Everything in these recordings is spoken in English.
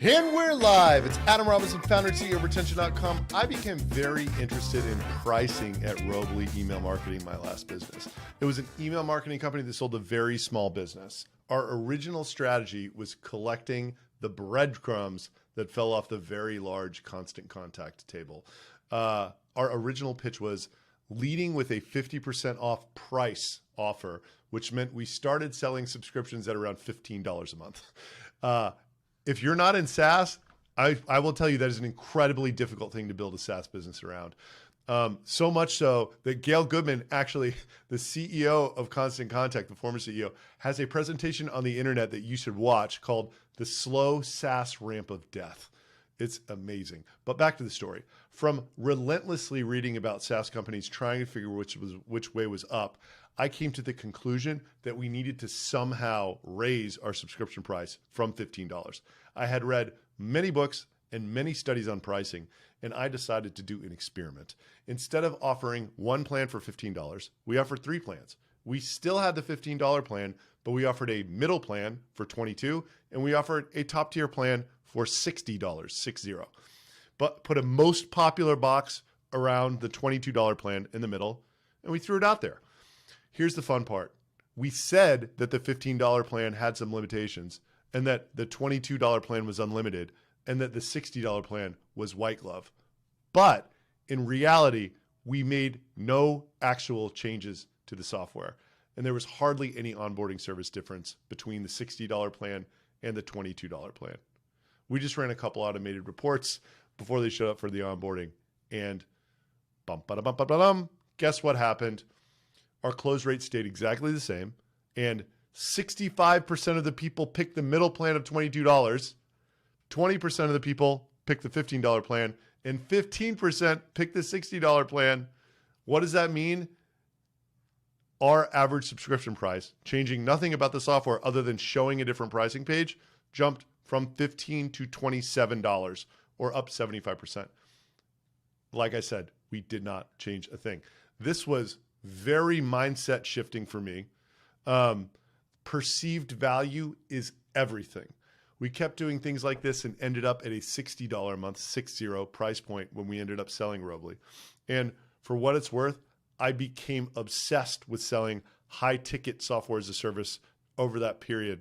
And we're live. It's Adam Robinson, founder and CEO of Retention.com. I became very interested in pricing at Robly Email Marketing, my last business. It was an email marketing company that sold a very small business. Our original strategy was collecting the breadcrumbs that fell off the very large constant contact table. Our original pitch was leading with a 50% off price offer, which meant we started selling subscriptions at around $15 a month. If you're not in SaaS, I will tell you that is an incredibly difficult thing to build a SaaS business around. So much so that Gail Goodman, actually the CEO of Constant Contact, the former CEO, has a presentation on the internet that you should watch called The Slow SaaS Ramp of Death. It's amazing. But back to the story. From relentlessly reading about SaaS companies trying to figure which way was up, I came to the conclusion that we needed to somehow raise our subscription price from $15. I had read many books and many studies on pricing, and I decided to do an experiment. Instead of offering one plan for $15, we offered 3 plans. We still had the $15 plan, but we offered a middle plan for $22, and we offered a top tier plan for $60, 60. But put a most popular box around the $22 plan in the middle, and we threw it out there. Here's the fun part. We said that the $15 plan had some limitations and that the $22 plan was unlimited and that the $60 plan was white glove. But in reality, we made no actual changes to the software. And there was hardly any onboarding service difference between the $60 plan and the $22 plan. We just ran a couple automated reports before they showed up for the onboarding, and guess what happened? Our close rate stayed exactly the same, and 65% of the people picked the middle plan of $22, 20% of the people picked the $15 plan, and 15% picked the $60 plan. What does that mean? Our average subscription price, changing nothing about the software other than showing a different pricing page, jumped from $15 to $27, or up 75%. Like I said, we did not change a thing. This was very mindset shifting for me. Perceived value is everything. We kept doing things like this and ended up at a $60 a month, 60 price point when we ended up selling Robly. And for what it's worth, I became obsessed with selling high ticket software as a service over that period.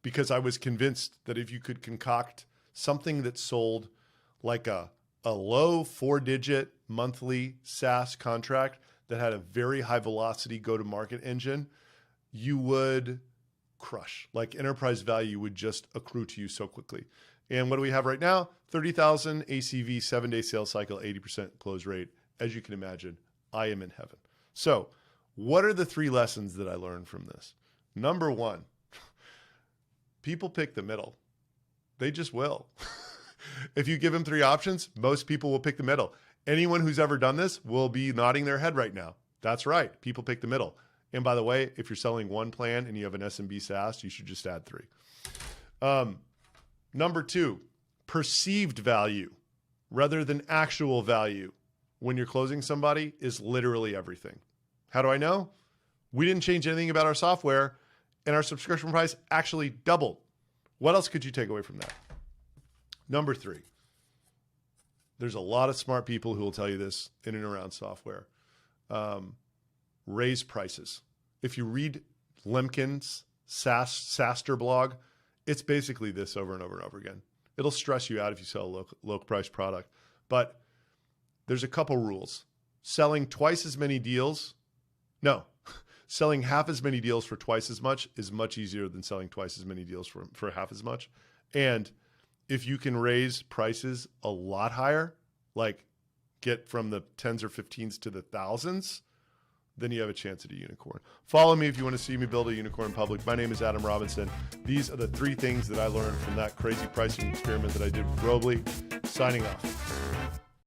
Because I was convinced that if you could concoct something that sold like a low 4-digit monthly SaaS contract that had a very high velocity go-to-market engine, you would crush. Like enterprise value would just accrue to you so quickly. And what do we have right now? 30,000 ACV, 7-day sales cycle, 80% close rate. As you can imagine, I am in heaven. So what are the 3 lessons that I learned from this? Number 1, people pick the middle. They just will. If you give them 3 options, most people will pick the middle. Anyone who's ever done this will be nodding their head right now. That's right. People pick the middle. And by the way, if you're selling one plan and you have an SMB SaaS, you should just add 3. Number 2, perceived value rather than actual value when you're closing somebody is literally everything. How do I know? We didn't change anything about our software and our subscription price actually doubled. What else could you take away from that? Number 3, there's a lot of smart people who will tell you this in and around software. Raise prices. If you read Lemkin's SaaSter blog, it's basically this over and over and over again. It'll stress you out if you sell a low price product, but there's a couple rules. Selling selling half as many deals for twice as much is much easier than selling twice as many deals for half as much. And if you can raise prices a lot higher, like get from the 10s or 15s to the thousands, then you have a chance at a unicorn. Follow me if you want to see me build a unicorn in public. My name is Adam Robinson. These are the 3 things that I learned from that crazy pricing experiment that I did with Robly. Signing off.